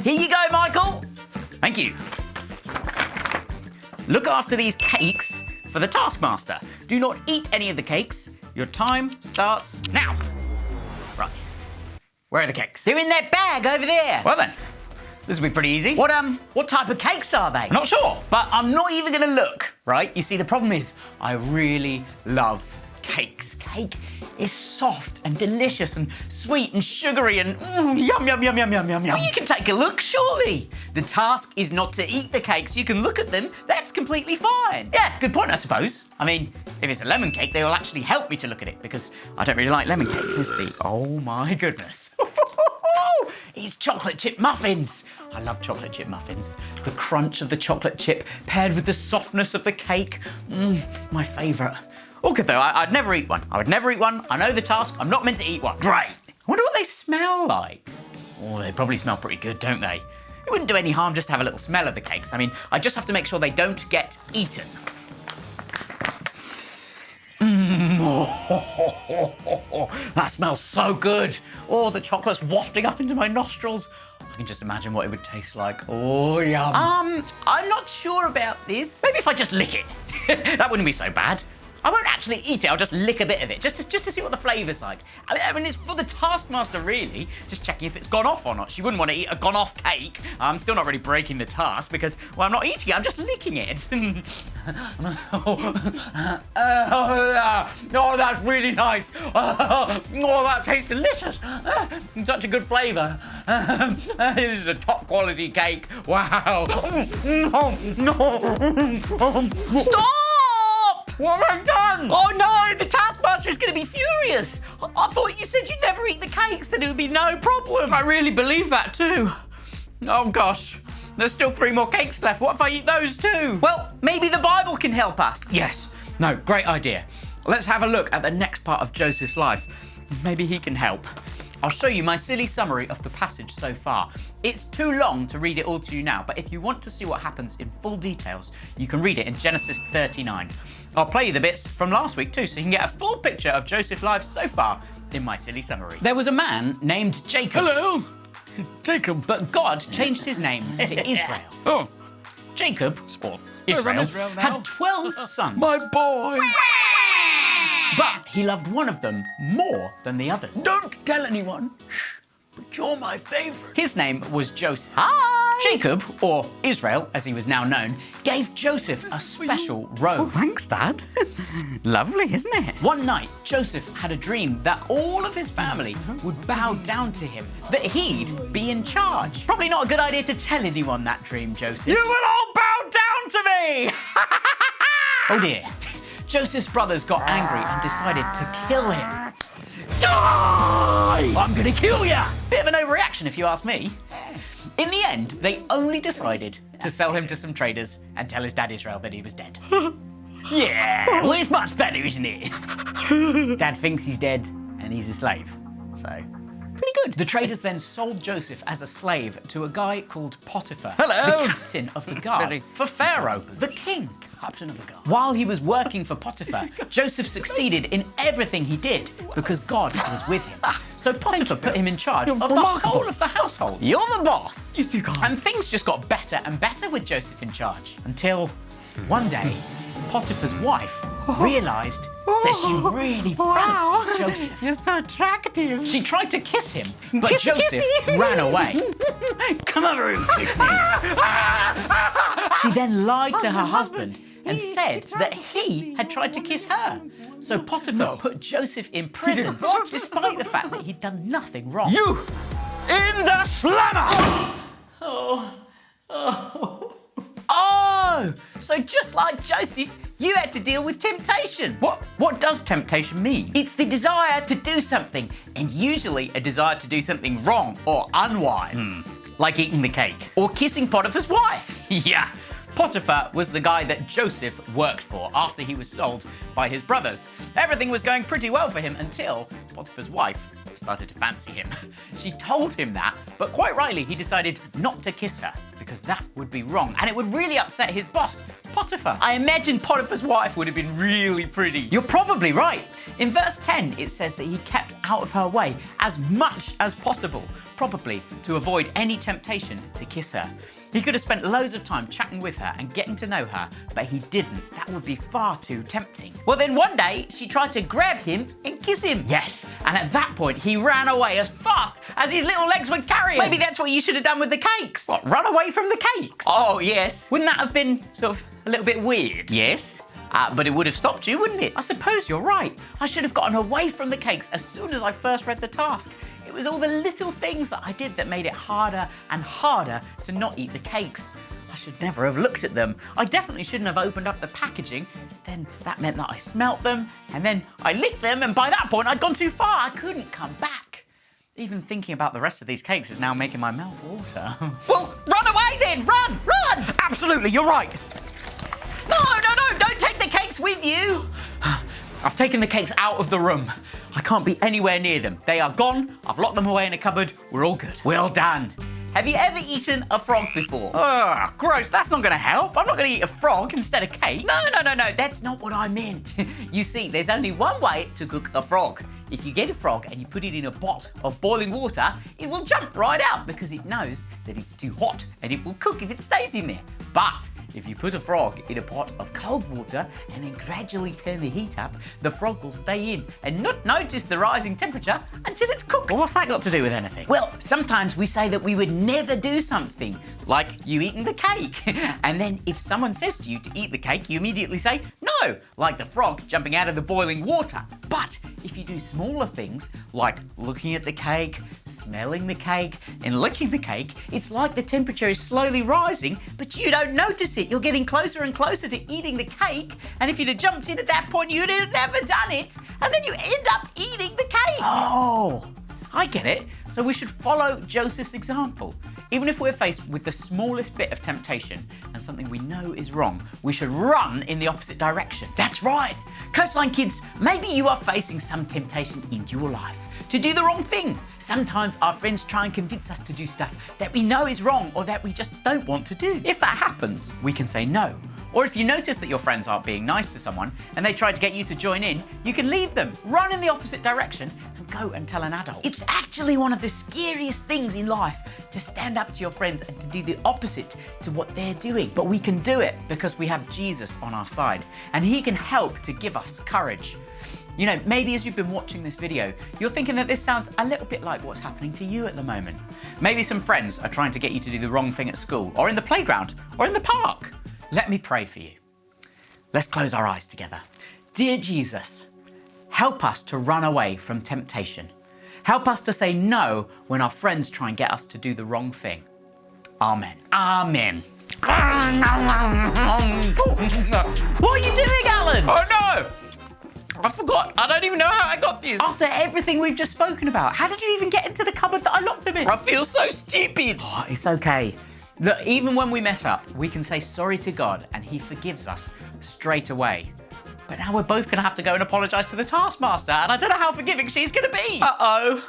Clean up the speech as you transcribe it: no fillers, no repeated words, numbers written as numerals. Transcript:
Here you go, Michael. Thank you. Look after these cakes for the Taskmaster. Do not eat any of the cakes. Your time starts now. Right. Where are the cakes? They're in that bag over there. Well then, this will be pretty easy. What type of cakes are they? I'm not sure, but I'm not even gonna look, right? You see, the problem is I really love cakes. Cake is soft and delicious and sweet and sugary and yum, yum, yum, yum, yum, yum, yum. Well, you can take a look, surely. The task is not to eat the cakes. You can look at them. That's completely fine. Yeah, good point, I suppose. I mean, if it's a lemon cake, they will actually help me to look at it because I don't really like lemon cake. Let's see. Oh my goodness. It's chocolate chip muffins. I love chocolate chip muffins. The crunch of the chocolate chip paired with the softness of the cake. My favourite. Oh, good though. I'd never eat one. I would never eat one. I know the task. I'm not meant to eat one. Great. I wonder what they smell like. Oh, they probably smell pretty good, don't they? It wouldn't do any harm just to have a little smell of the cakes. I mean, I just have to make sure they don't get eaten. That smells so good. Oh, the chocolate's wafting up into my nostrils. I can just imagine what it would taste like. Oh, yum. I'm not sure about this. Maybe if I just lick it. That wouldn't be so bad. I won't actually eat it, I'll just lick a bit of it, just to see what the flavour's like. I mean, it's for the Taskmaster, really, just checking if it's gone off or not. She wouldn't want to eat a gone-off cake. I'm still not really breaking the task because, well, I'm not eating it, I'm just licking it. Oh, that's really nice. Oh, that tastes delicious. Such a good flavour. This is a top-quality cake. Wow. Stop! What have I done? Oh no, the Taskmaster is going to be furious. I thought you said you'd never eat the cakes, then it would be no problem. I really believe that too. Oh gosh, there's still 3 more cakes left. What if I eat those too? Well, maybe the Bible can help us. Yes. No, great idea. Let's have a look at the next part of Joseph's life. Maybe he can help. I'll show you my silly summary of the passage so far. It's too long to read it all to you now, but if you want to see what happens in full details, you can read it in Genesis 39. I'll play you the bits from last week too, so you can get a full picture of Joseph's life so far in my silly summary. There was a man named Jacob. Hello, Jacob. But God changed his name to Israel. Oh, Jacob, or Israel Israel, now. had 12 sons. my boy. But he loved one of them more than the others. Don't tell anyone. Shh. But you're my favourite. His name was Joseph. Hi! Jacob, or Israel as he was now known, gave Joseph a special robe. thanks, Dad. Lovely, isn't it? One night, Joseph had a dream that all of his family would bow down to him, that he'd be in charge. Probably not a good idea to tell anyone that dream, Joseph. You will all bow down to me. Oh dear. Joseph's brothers got angry and decided to kill him. Die! I'm gonna kill ya. Bit of an overreaction if you ask me. In the end, they only decided to sell him to some traders and tell his dad Israel that he was dead. Yeah, well, it's much better, isn't it? Dad thinks he's dead and he's a slave, so pretty good. The traders then sold Joseph as a slave to a guy called Potiphar, Hello. the captain of the guard Very for Pharaoh, the king. Captain of the guard. While he was working for Potiphar, Joseph succeeded in everything he did because God was with him. So Potiphar put him in charge of the whole of the household. You're the boss. You two guys. And things just got better and better with Joseph in charge until one day, Potiphar's wife realised that she really fancied Joseph. You're so attractive. She tried to kiss him, but Kissy, Joseph kissy. ran away. Come over and kiss me. She then lied to her husband and said that he had tried to kiss her. So Potiphar put Joseph in prison despite the fact that he'd done nothing wrong. You in the slammer. Oh, so just like Joseph, you had to deal with temptation. What does temptation mean? It's the desire to do something, and usually a desire to do something wrong or unwise. Like eating the cake. Or kissing Potiphar's wife. Yeah. Potiphar was the guy that Joseph worked for after he was sold by his brothers. Everything was going pretty well for him until Potiphar's wife started to fancy him. She told him that, but quite rightly he decided not to kiss her because that would be wrong and it would really upset his boss, Potiphar. I imagine Potiphar's wife would have been really pretty. You're probably right. In verse 10, it says that he kept out of her way as much as possible, probably to avoid any temptation to kiss her. He could have spent loads of time chatting with her and getting to know her, but he didn't. That would be far too tempting. Well, then one day she tried to grab him and kiss him. Yes, and at that point he ran away as fast as his little legs would carry him. Maybe that's what you should have done with the cakes. What, run away from the cakes? Oh, yes. Wouldn't that have been sort of a little bit weird? Yes, but it would have stopped you, wouldn't it? I suppose you're right. I should have gotten away from the cakes as soon as I first read the task. It was all the little things that I did that made it harder and harder to not eat the cakes. I should never have looked at them. I definitely shouldn't have opened up the packaging. Then that meant that I smelt them, and then I licked them, and by that point I'd gone too far. I couldn't come back. Even thinking about the rest of these cakes is now making my mouth water. Well, run away then! Run! Absolutely, you're right. No, don't take the cakes with you! I've taken the cakes out of the room. I can't be anywhere near them. They are gone. I've locked them away in a cupboard. We're all good. Well done. Have you ever eaten a frog before? Ugh, gross. That's not going to help. I'm not going to eat a frog instead of cake. No. That's not what I meant. You see, there's only one way to cook a frog. If you get a frog and you put it in a pot of boiling water, it will jump right out because it knows that it's too hot and it will cook if it stays in there. But if you put a frog in a pot of cold water and then gradually turn the heat up, the frog will stay in and not notice the rising temperature until it's cooked. Well, what's that got to do with anything? Well, sometimes we say that we would never do something, like you eating the cake. And then if someone says to you to eat the cake, you immediately say no, like the frog jumping out of the boiling water. But if you do smaller things, like looking at the cake, smelling the cake, and licking the cake, it's like the temperature is slowly rising, but you don't notice it. You're getting closer and closer to eating the cake, and if you'd have jumped in at that point, you'd have never done it, and then you end up eating the cake. Oh, I get it. So we should follow Joseph's example. Even if we're faced with the smallest bit of temptation and something we know is wrong, we should run in the opposite direction. That's right. Coastline kids, maybe you are facing some temptation in your life to do the wrong thing. Sometimes our friends try and convince us to do stuff that we know is wrong or that we just don't want to do. If that happens, we can say no. Or if you notice that your friends aren't being nice to someone and they try to get you to join in, you can leave them, run in the opposite direction, and go and tell an adult. It's actually one of the scariest things in life to stand up to your friends and to do the opposite to what they're doing. But we can do it because we have Jesus on our side, and he can help to give us courage. You know, maybe as you've been watching this video, you're thinking that this sounds a little bit like what's happening to you at the moment. Maybe some friends are trying to get you to do the wrong thing at school, or in the playground, or in the park. Let me pray for you. Let's close our eyes together. Dear Jesus, help us to run away from temptation. Help us to say no when our friends try and get us to do the wrong thing. Amen. Amen. What are you doing, Alan? Oh no! I forgot. I don't even know how I got this. After everything we've just spoken about, how did you even get into the cupboard that I locked them in? I feel so stupid. Oh, it's okay. Look, even when we mess up, we can say sorry to God and he forgives us straight away. But now we're both going to have to go and apologise to the Taskmaster, and I don't know how forgiving she's going to be. Uh-oh.